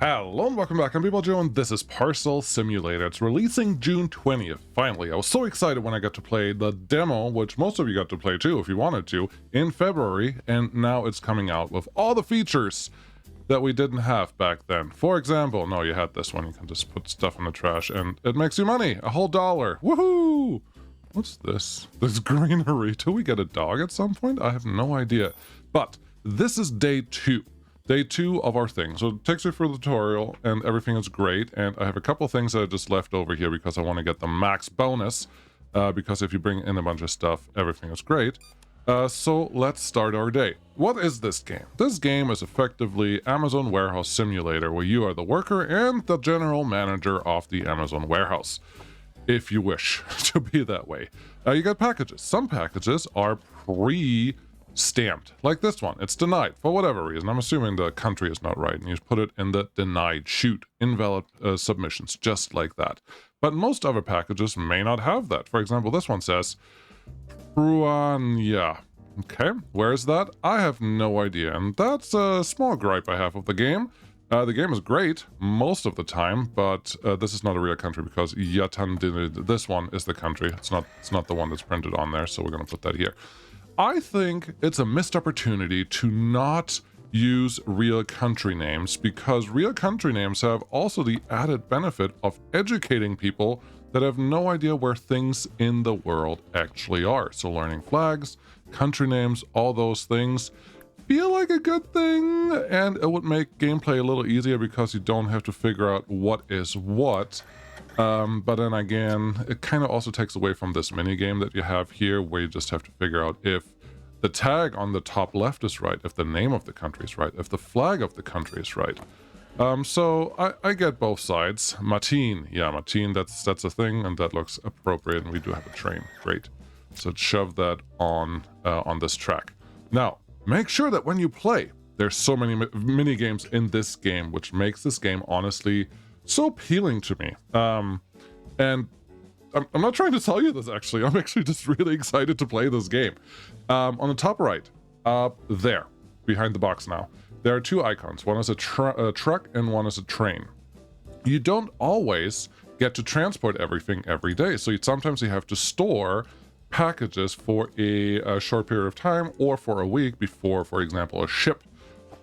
Hello and welcome back, I'm People Joe, and this is Parcel Simulator. It's releasing June 20th, finally. I was so excited when I got to play the demo, which most of you got to play too if you wanted to, in February, and now it's coming out with all the features that we didn't have back then. For example, no, you had this one, you can just put stuff in the trash and it makes you money, a whole $1. Woohoo! What's this? This greenery. Do we get a dog at some point? I have no idea. But this is day 2. Day 2 of our thing. So it takes you through the tutorial and everything is great. And I have a couple things that I just left over here because I want to get the max bonus. Because if you bring in a bunch of stuff, everything is great. So let's start our day. What is this game? This game is effectively Amazon Warehouse Simulator, where you are the worker and the general manager of the Amazon warehouse, if you wish to be that way. You get packages. Some packages are pre-stamped, like this one. It's denied for whatever reason. I'm assuming the country is not right, and you just put it in the denied chute. Invalid submissions, just like that. But most other packages may not have that. For example, this one says Ruania. Okay, where is that? I have no idea, and that's a small gripe I have of the game. The game is great most of the time, but this is not a real country because Yatandin, this one is the country. It's not the one that's printed on there, so we're gonna put that here. I think it's a missed opportunity to not use real country names, because real country names have also the added benefit of educating people that have no idea where things in the world actually are. So learning flags, country names, all those things feel like a good thing, and it would make gameplay a little easier because you don't have to figure out what is what. But then again, it kind of also takes away from this mini game that you have here, where you just have to figure out if the tag on the top left is right, if the name of the country is right, if the flag of the country is right. So I get both sides. Martin, yeah, Martin, that's a thing, and that looks appropriate, and we do have a train. Great. So shove that on this track. Now, make sure that when you play, there's so many mini games in this game, which makes this game honestly so appealing to me. And I'm not trying to tell you this, actually. I'm actually just really excited to play this game. On the top right, up there, behind the box now, there are 2 icons. One is a truck and one is a train. You don't always get to transport everything every day. So sometimes you have to store packages for a short period of time or for a week before, for example, a ship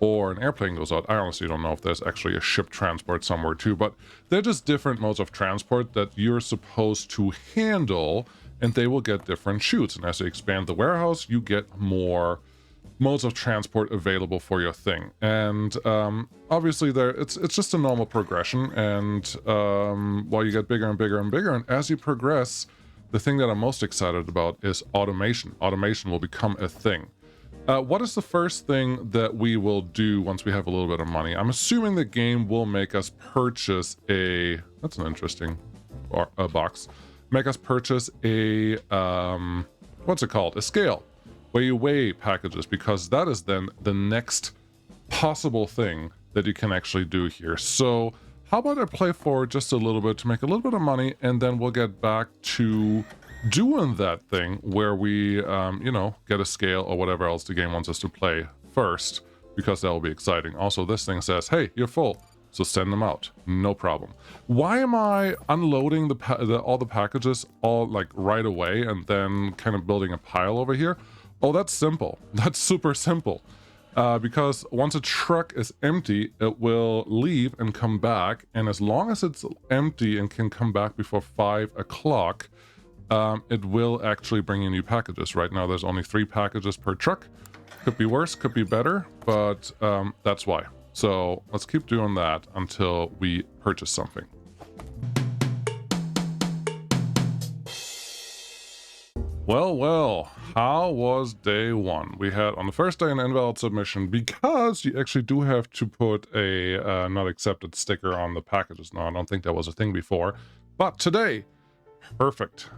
or an airplane goes out. I honestly don't know if there's actually a ship transport somewhere too, but they're just different modes of transport that you're supposed to handle, and they will get different chutes. And as you expand the warehouse, you get more modes of transport available for your thing. And obviously it's just a normal progression, and while you get bigger and bigger and bigger, and as you progress, the thing that I'm most excited about is automation. Automation will become a thing. What is the first thing that we will do once we have a little bit of money? I'm assuming the game will make us purchase a... That's an interesting box. Make us purchase a... what's it called? A scale, where you weigh packages, because that is then the next possible thing that you can actually do here. So how about I play forward just a little bit to make a little bit of money, and then we'll get back to doing that thing where we, you know, get a scale or whatever else the game wants us to play first, because that will be exciting. Also, this thing says, hey, you're full, so send them out. No problem. Why am I unloading all the packages all like right away and then kind of building a pile over here? Oh, that's simple. That's super simple. Because once a truck is empty, it will leave and come back. And as long as it's empty and can come back before 5 o'clock, it will actually bring in new packages. Right now, there's only 3 packages per truck. Could be worse, could be better, but that's why. So let's keep doing that until we purchase something. Well, how was day 1? We had on the first day an invalid submission, because you actually do have to put a not accepted sticker on the packages. No, I don't think that was a thing before. But today, perfect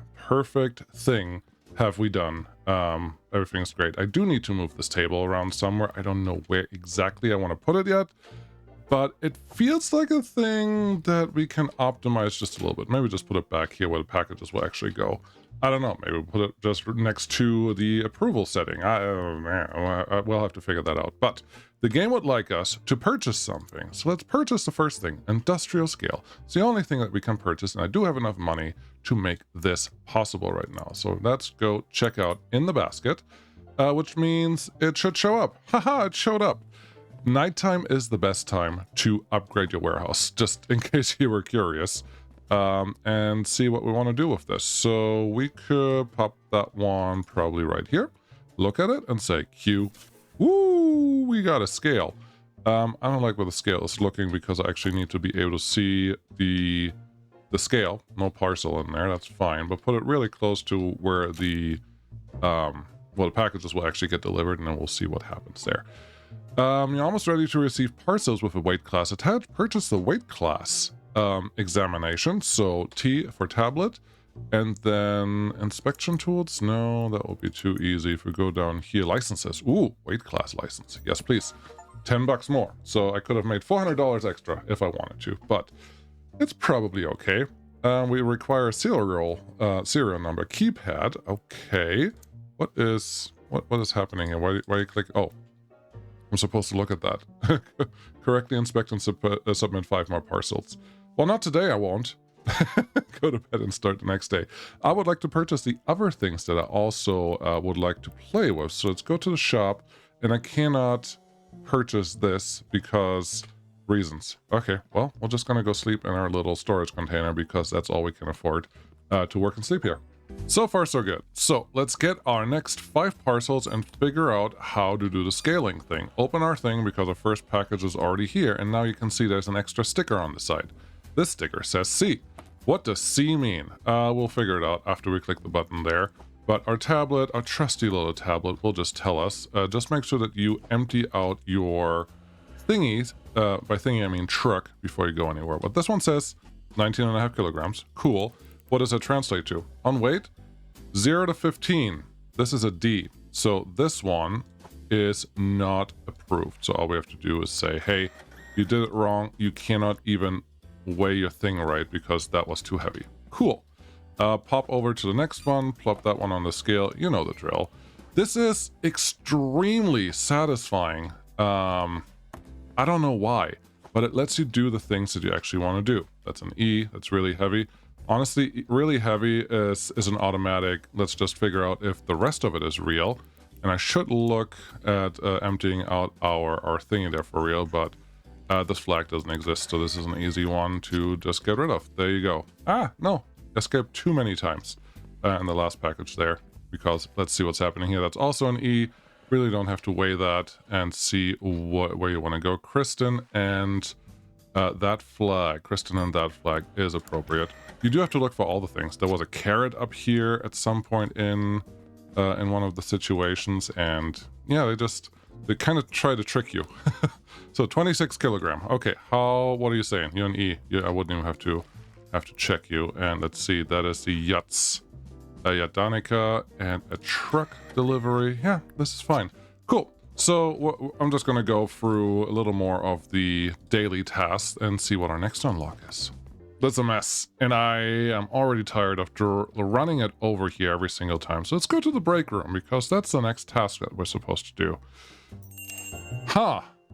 thing have we done. Everything's great. I do need to move this table around somewhere. I don't know where exactly I want to put it yet, but it feels like a thing that we can optimize just a little bit. Maybe just put it back here where the packages will actually go. I don't know, maybe we'll put it just next to the approval setting. We'll have to figure that out. But the game would like us to purchase something. So let's purchase the first thing, industrial scale. It's the only thing that we can purchase, and I do have enough money to make this possible right now. So let's go check out in the basket, which means it should show up. Haha, it showed up. Nighttime is the best time to upgrade your warehouse, just in case you were curious. And see what we want to do with this. So we could pop that one probably right here, look at it and say Q. Woo, we got a scale. I don't like where the scale is looking because I actually need to be able to see the scale. No parcel in there, that's fine, but put it really close to where the the packages will actually get delivered, and then we'll see what happens there. You're almost ready to receive parcels with a weight class attached. Purchase the weight class examination, so T for tablet, and then inspection tools. No, that will be too easy. If we go down here, licenses. Ooh, weight class license. Yes, please. $10 more. So I could have made $400 extra if I wanted to, but it's probably okay. We require a serial number. Keypad. Okay. What is happening here? Why you click? Oh, I'm supposed to look at that. Correctly inspect and submit 5 more parcels. Well, not today, I won't. Go to bed and start the next day. I would like to purchase the other things that I also would like to play with. So let's go to the shop, and I cannot purchase this because reasons. Okay, well, we're just gonna go sleep in our little storage container because that's all we can afford to work and sleep here. So far, so good. So let's get our next 5 parcels and figure out how to do the scaling thing. Open our thing because our first package is already here, and now you can see there's an extra sticker on the side. This sticker says C. What does C mean? We'll figure it out after we click the button there. But our tablet, our trusty little tablet, will just tell us. Just make sure that you empty out your thingies. By thingy, I mean truck, before you go anywhere. But this one says 19.5 kilograms. Cool. What does that translate to? On weight, 0 to 15. This is a D. So this one is not approved. So all we have to do is say, hey, you did it wrong. You cannot even weigh your thing right because that was too heavy. Cool. Pop over to the next one, plop that one on the scale. You know the drill. This is extremely satisfying. I don't know why, but it lets you do the things that you actually want to do. That's an E. That's really heavy. Honestly, really heavy is an automatic. Let's just figure out if the rest of it is real. And I should look at emptying out our thingy there for real, but this flag doesn't exist, so this is an easy one to just get rid of. There you go. Ah, no. Escaped too many times in the last package there, because let's see what's happening here. That's also an E. Really don't have to weigh that and see where you want to go. Kristen and that flag. Kristen and that flag is appropriate. You do have to look for all the things. There was a carrot up here at some point in one of the situations, and yeah, they kind of try to trick you. So 26 kilogram. Okay, what are you saying? You're an E. Yeah, I wouldn't even have to check you. And let's see, that is the Yachts. Yadanica and a truck delivery. Yeah, this is fine. Cool. So I'm just going to go through a little more of the daily tasks and see what our next unlock is. That's a mess, and I am already tired of running it over here every single time. So let's go to the break room because that's the next task that we're supposed to do.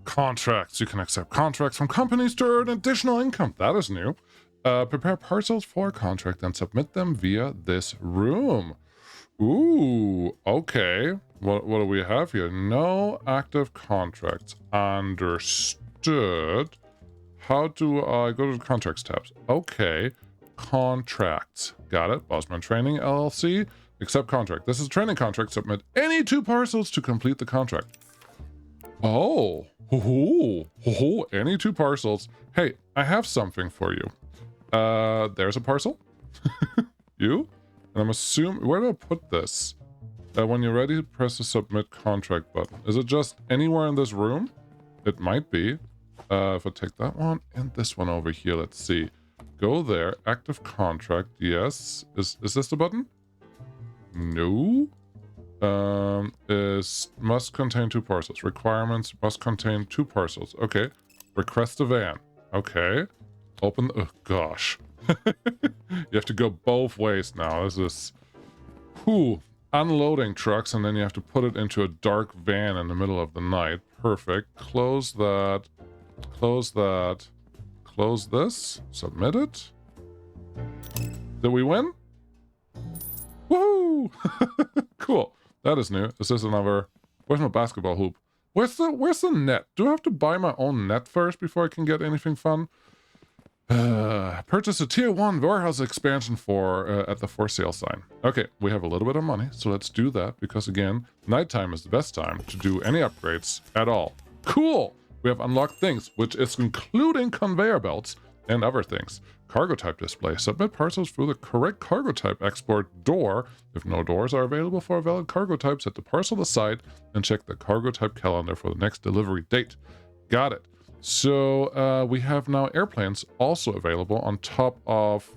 Contracts. You can accept contracts from companies to earn additional income. That is new. Prepare parcels for a contract and submit them via this room. Ooh, okay. What do we have here? No active contracts. Understood. How do I go to the contracts tabs? Okay. Contracts. Got it. Bosman Training LLC. Accept contract. This is a training contract. Submit any 2 parcels to complete the contract. Oh. Any 2 parcels. Hey, I have something for you. There's a parcel. You? And I'm assuming, where do I put this? When you're ready, press the submit contract button. Is it just anywhere in this room? It might be. If I take that one and this one over here, let's see. Go there, active contract, yes. Is this the button? No. Must contain 2 parcels. Requirements must contain 2 parcels. Okay. Request a van. Okay. Open, oh gosh. You have to go both ways now. This is Whew. Unloading trucks, and then you have to put it into a dark van in the middle of the night. Perfect. Close that. Close that. Close this. Submit it. Did we win? Woohoo! Cool. That is new. Is this another... Where's my basketball hoop? Where's the net? Do I have to buy my own net first before I can get anything fun? Purchase a tier 1 warehouse expansion at the for sale sign. Okay, we have a little bit of money, so let's do that, because again, nighttime is the best time to do any upgrades at all. Cool! We have unlocked things, which is including conveyor belts and other things. Cargo type display. Submit parcels through the correct cargo type export door. If no doors are available for a valid cargo type, set the parcel aside and check the cargo type calendar for the next delivery date. Got it. So we have now airplanes also available on top of,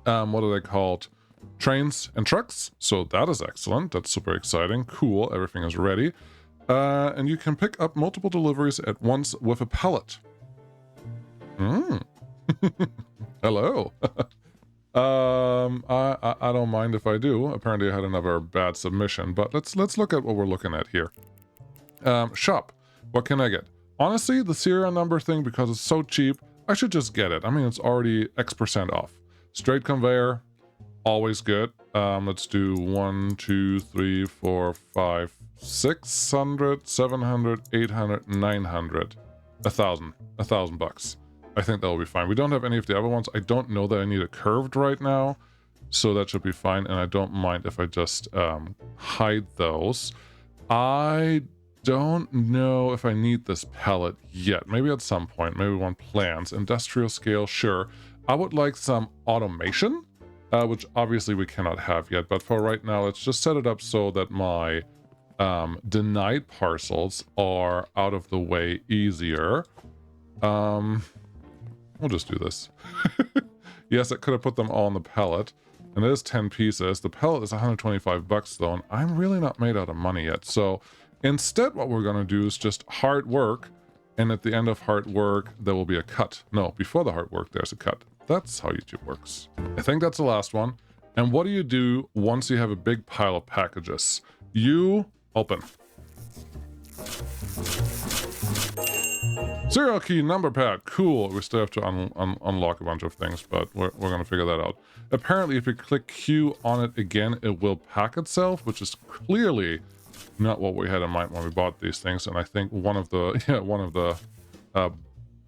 what are they called? Trains and trucks. So that is excellent. That's super exciting. Cool. Everything is ready. And you can pick up multiple deliveries at once with a pallet. Hello. I don't mind if I do. Apparently I had another bad submission, but let's look at what we're looking at here. Shop. What can I get? Honestly, the serial number thing, because it's so cheap, I should just get it. I mean, it's already X% off. Straight conveyor, always good. Let's do 1, 2, 3, 4, 5, 600, 700, 800, 900, 1,000 bucks. I think that will be fine. We don't have any of the other ones. I don't know that I need a curved right now, so that should be fine. And I don't mind if I just hide those. I don't know if I need this pallet yet. Maybe at some point. Maybe one plans. Industrial scale, sure. I would like some automation, which obviously we cannot have yet. But for right now, let's just set it up so that my denied parcels are out of the way easier. We'll just do this. Yes, I could have put them all on the pallet. And it is 10 pieces. The pallet is 125 bucks though, and I'm really not made out of money yet. So instead, what we're going to do is just hard work. And at the end of hard work, there will be a cut. No, before the hard work, there's a cut. That's how YouTube works. I think that's the last one. And what do you do once you have a big pile of packages? You open. Serial key number pad. Cool. We still have to unlock a bunch of things, but we're going to figure that out. Apparently, if you click Q on it again, it will pack itself, which is clearly not what we had in mind when we bought these things. And I think one of the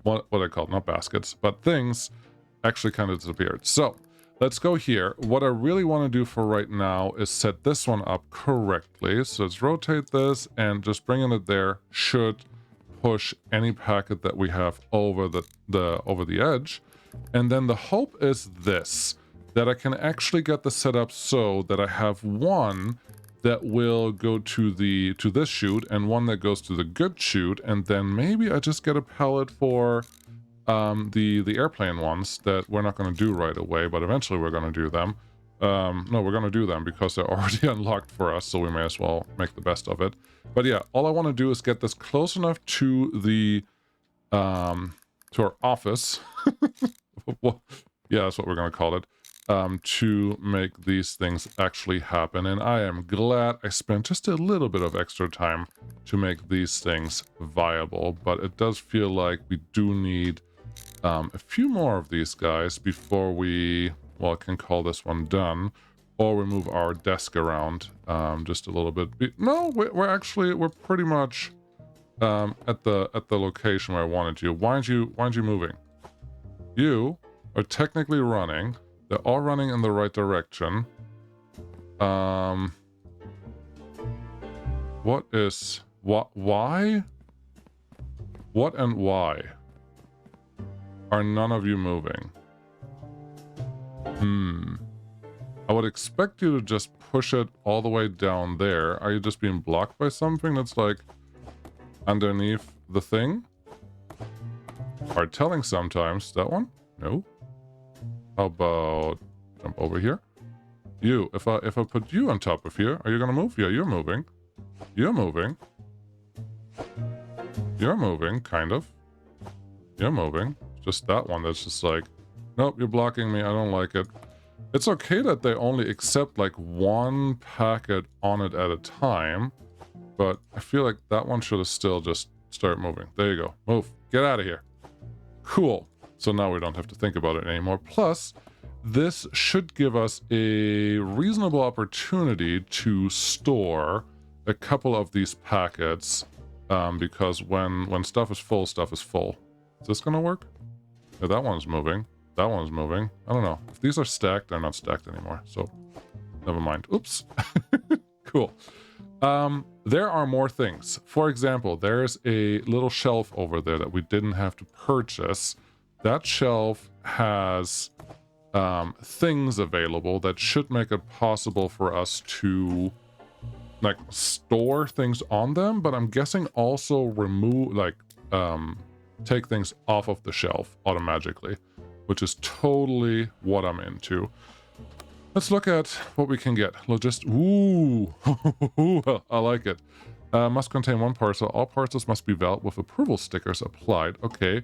what are they called? Not baskets, but things actually kind of disappeared. So let's go here. What I really want to do for right now is set this one up correctly. So let's rotate this, and just bringing it there should push any packet that we have over the edge. And then the hope is this, that I can actually get the setup so that I have one that will go to this chute and one that goes to the good chute, and then maybe I just get a pallet for the airplane ones that we're not going to do right away, but eventually we're going to do them. No, we're going to do them because they're already unlocked for us, so we may as well make the best of it. But yeah, all I want to do is get this close enough to the to our office. Well, yeah, that's what we're going to call it, to make these things actually happen. And I am glad I spent just a little bit of extra time to make these things viable, but it does feel like we do need a few more of these guys before we, well, can call this one done, or we move our desk around just a little bit. No, we're pretty much at the location where I wanted you. Why aren't you moving? You are technically running. They're all running in the right direction. Why and why are none of you moving? I would expect you to just push it all the way down there. Are you just being blocked by something that's like underneath the thing? Hard telling sometimes. That one? No. How about jump over here? You, if I put you on top of here, are you gonna move? Yeah, you're moving. You're moving. You're moving, kind of. You're moving. Just that one that's just like, nope, you're blocking me. I don't like it. It's okay that they only accept like one packet on it at a time, but I feel like that one should have still just start moving. There you go. Move. Get out of here. Cool. So now we don't have to think about it anymore. Plus, this should give us a reasonable opportunity to store a couple of these packets, because when stuff is full, stuff is full. Is this gonna work? Yeah, that one's moving. That one's moving. I don't know. If these are stacked, they're not stacked anymore. So, never mind. Oops. Cool. There are more things. For example, there's a little shelf over there that we didn't have to purchase. That shelf has things available that should make it possible for us to like store things on them, but I'm guessing also remove take things off of the shelf automatically, which is totally what I'm into. Let's look at what we can get. Ooh, I like it. Must contain one parcel. All parcels must be valid with approval stickers applied. Okay.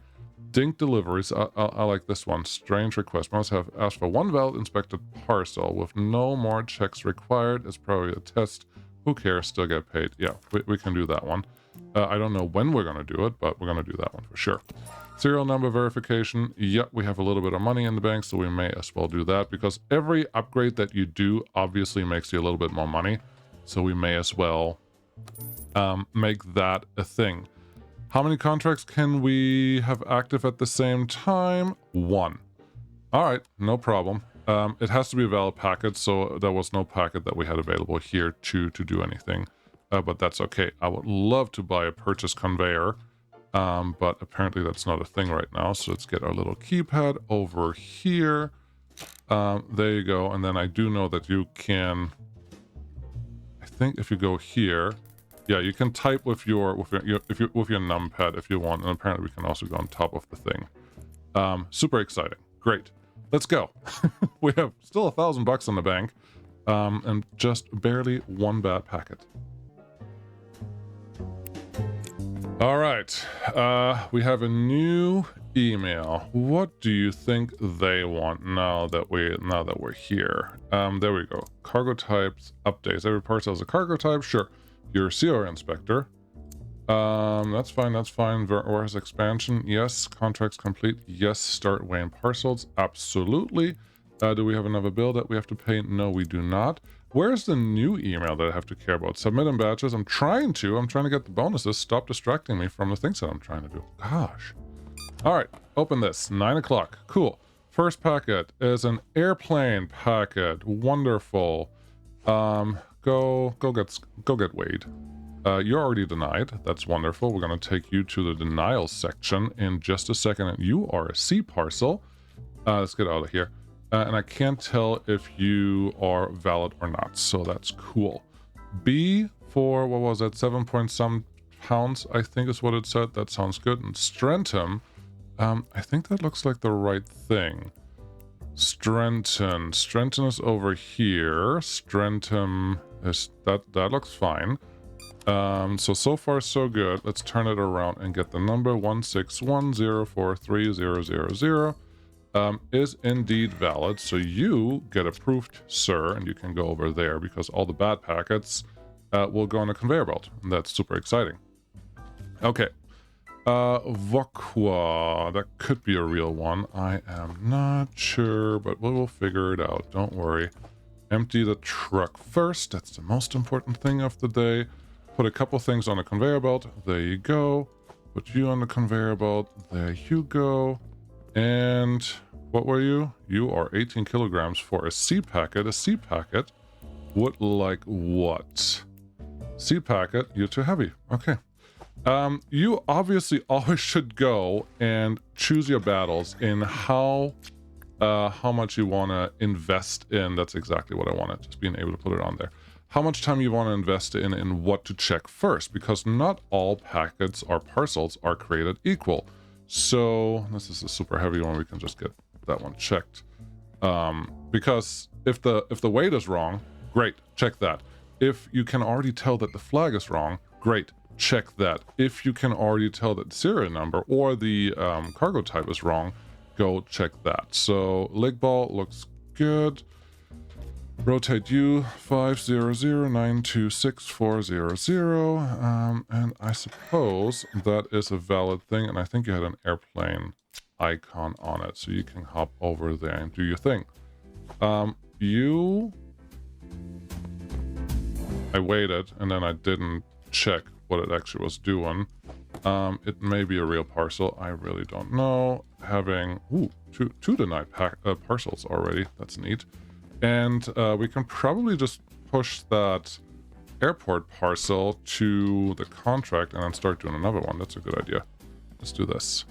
Dink deliveries. I like this one. Strange request. Must have asked for one valid inspected parcel with no more checks required. It's probably a test. Who cares? Still get paid. Yeah, we can do that one. I don't know when we're going to do it, but we're going to do that one for sure. Serial number verification. Yep, we have a little bit of money in the bank, so we may as well do that because every upgrade that you do obviously makes you a little bit more money. So we may as well make that a thing. How many contracts can we have active at the same time? 1. All right, no problem. It has to be a valid packet, so there was no packet that we had available here to do anything. But that's okay. I would love to buy a purchase conveyor, but apparently that's not a thing right now. So let's get our little keypad over here. There you go. And then I do know that you can, I think if you go here, yeah, you can type with your numpad if you want. And apparently we can also go on top of the thing. Super exciting. Great. Let's go. We have still $1,000 in the bank, and just barely one bad packet. All right, we have a new email. What do you think they want now that we're here? There we go. Cargo types updates. Every parcel has a cargo type. Sure. Your CR inspector. That's fine. That's fine. Warehouse expansion. Yes. Contracts complete. Yes. Start weighing parcels. Absolutely. Do we have another bill that we have to pay? No, we do not. Where's the new email that I have to care about? Submit in batches. I'm trying to get the bonuses. Stop distracting me from the things that I'm trying to do. Gosh. All right. Open this. 9 o'clock. Cool. First packet is an airplane packet. Wonderful. Go get weighed. You're already denied. That's wonderful. We're going to take you to the denial section in just a second. And you are a C parcel. Let's get out of here. And I can't tell if you are valid or not. So that's cool. B for, what was that? 7 point some pounds, I think is what it said. That sounds good. And Strentum, I think that looks like the right thing. Strenton is over here. Strentum is, that looks fine. So far so good. Let's turn it around and get the number 161043000 is indeed valid. So you get approved, sir, and you can go over there because all the bad packets will go on a conveyor belt. And that's super exciting. Okay. Vokwa, that could be a real one. I am not sure, but we will figure it out. Don't worry. Empty the truck first. That's the most important thing of the day. Put a couple things on a conveyor belt. There you go. Put you on the conveyor belt. There you go. And what were you? You are 18 kilograms for a C packet. A C packet would like what? C packet, you're too heavy. Okay. You obviously always should go and choose your battles in how much you want to invest in. That's exactly what I wanted, just being able to put it on there. How much time you want to invest in what to check first, because not all packets or parcels are created equal. So this is a super heavy one. We can just get that one checked. Because if the weight is wrong, great, check that. If you can already tell that the flag is wrong, great, check that. If you can already tell that the serial number or the cargo type is wrong, go check that. So leg ball looks good. Rotate you 500926400. And I suppose that is a valid thing. And I think you had an airplane icon on it, so you can hop over there and do your thing. I waited and then I didn't check what it actually was doing. It may be a real parcel. I really don't know. Having two denied parcels already. That's neat. And we can probably just push that airport parcel to the contract and then start doing another one. That's a good idea. Let's do this.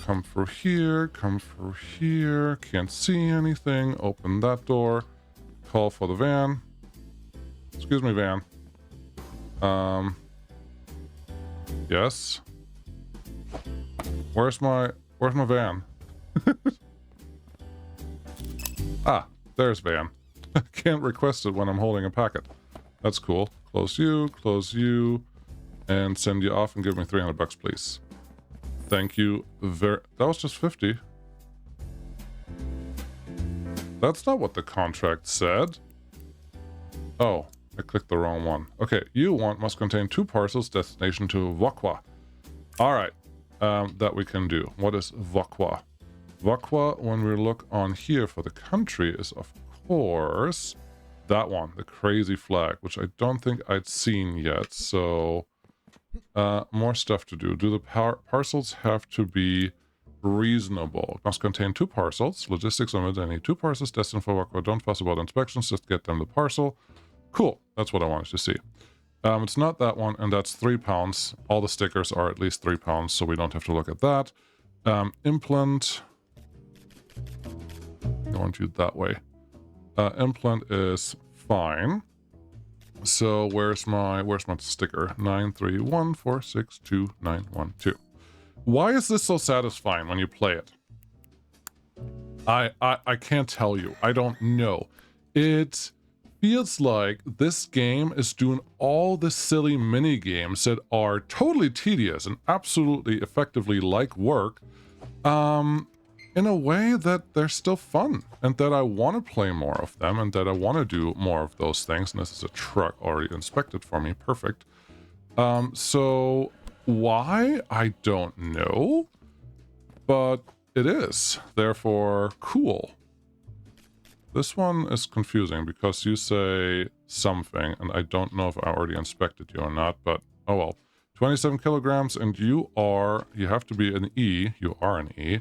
Come through here, come through here. Can't see anything. Open that door. Call for the van. Excuse me, van. Yes. Where's my van? Ah, there's van. Can't request it when I'm holding a packet. That's cool. Close you, and send you off and give me 300 bucks, please. Thank you that was just 50. That's not what the contract said. Oh, I clicked the wrong one. Okay, must contain 2 parcels, destination to Vokwa. Alright, that we can do. What is Vokwa? Vokwa, when we look on here for the country, is of course that one, the crazy flag, which I don't think I'd seen yet. So more stuff to do. Do the parcels have to be reasonable? Must contain 2 parcels. Logistics limited. I need 2 parcels destined for Vokwa. Don't fuss about inspections, just get them the parcel. Cool, that's what I wanted to see. It's not that one, and that's £3. All the stickers are at least £3, so we don't have to look at that. Implant. I want you that way. Implant is fine. So where's my sticker? 931462912. Why is this so satisfying when you play it? I can't tell you. I don't know. It feels like this game is doing all the silly mini games that are totally tedious and absolutely effectively like work, in a way that they're still fun and that I want to play more of them and that I want to do more of those things. And this is a truck already inspected for me. Perfect. So why? I don't know, but it is. Therefore, cool. This one is confusing because you say something and I don't know if I already inspected you or not, but oh well. 27 kilograms and you have to be an E. You are an E.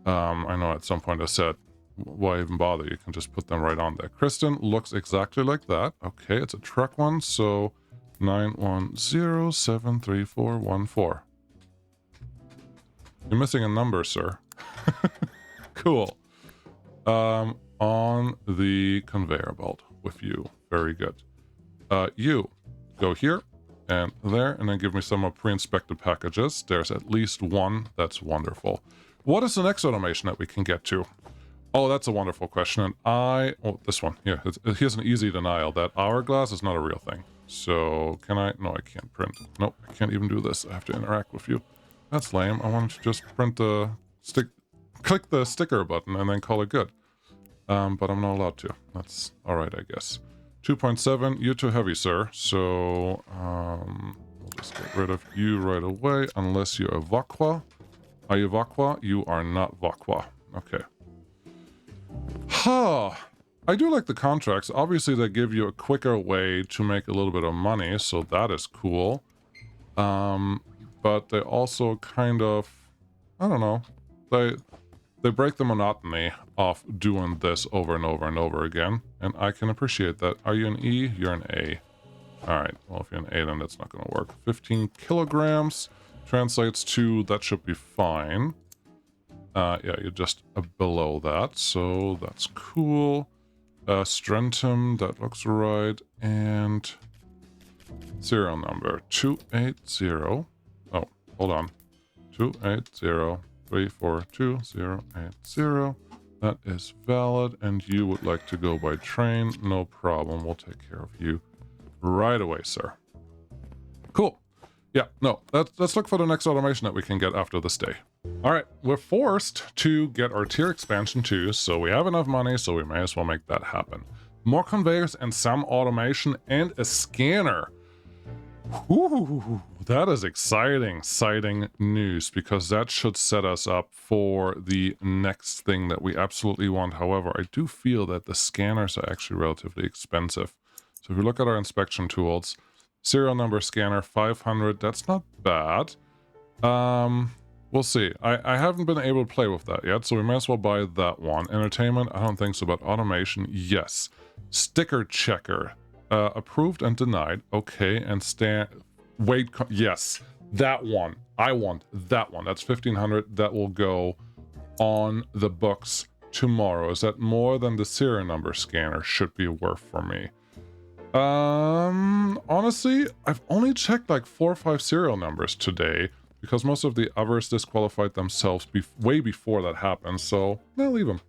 I know at some point I said, why even bother? You can just put them right on there. Kristen looks exactly like that. Okay, it's a truck one, so 9107314. You're missing a number, sir. Cool. On the conveyor belt with you. Very good. You go here and there, and then give me some pre-inspected packages. There's at least one. That's wonderful. What is the next automation that we can get to? Oh, that's a wonderful question. And this one. Yeah, here's an easy denial that hourglass is not a real thing. So can I? No, I can't print. Nope, I can't even do this. I have to interact with you. That's lame. I wanted to just print the click the sticker button and then call it good. But I'm not allowed to. That's all right, I guess. 2.7, you're too heavy, sir. So we'll just get rid of you right away, unless you're a Vokwa. Are you Vokwa? You are not Vokwa. Okay. I do like the contracts. Obviously, they give you a quicker way to make a little bit of money, so that is cool. But they also kind of, I don't know, they break the monotony of doing this over and over and over again, and I can appreciate that. Are you an E? You're an A. Alright, well, if you're an A, then that's not going to work. 15 kilograms translates to, that should be fine. Yeah, you're just below that, so that's cool. Strentum, that looks right, and serial number 280. Oh, hold on. 280342080. That is valid, and you would like to go by train. No problem. We'll take care of you right away, sir. Cool. Yeah, no, let's look for the next automation that we can get after this day. All right, we're forced to get our tier expansion too, so we have enough money, so we may as well make that happen. More conveyors and some automation and a scanner. Ooh, that is exciting news, because that should set us up for the next thing that we absolutely want. However, I do feel that the scanners are actually relatively expensive. So if you look at our inspection tools, serial number scanner 500, that's not bad. We'll see. I haven't been able to play with that yet, so we might as well buy that one. Entertainment, I don't think so, but automation, yes. Sticker checker, approved and denied. Okay, and yes, that one. I want that one. That's 1500. That will go on the books tomorrow. Is that more than the serial number scanner should be worth for me? Honestly, I've only checked like 4 or 5 serial numbers today, because most of the others disqualified themselves way before that happened, so I'll leave them.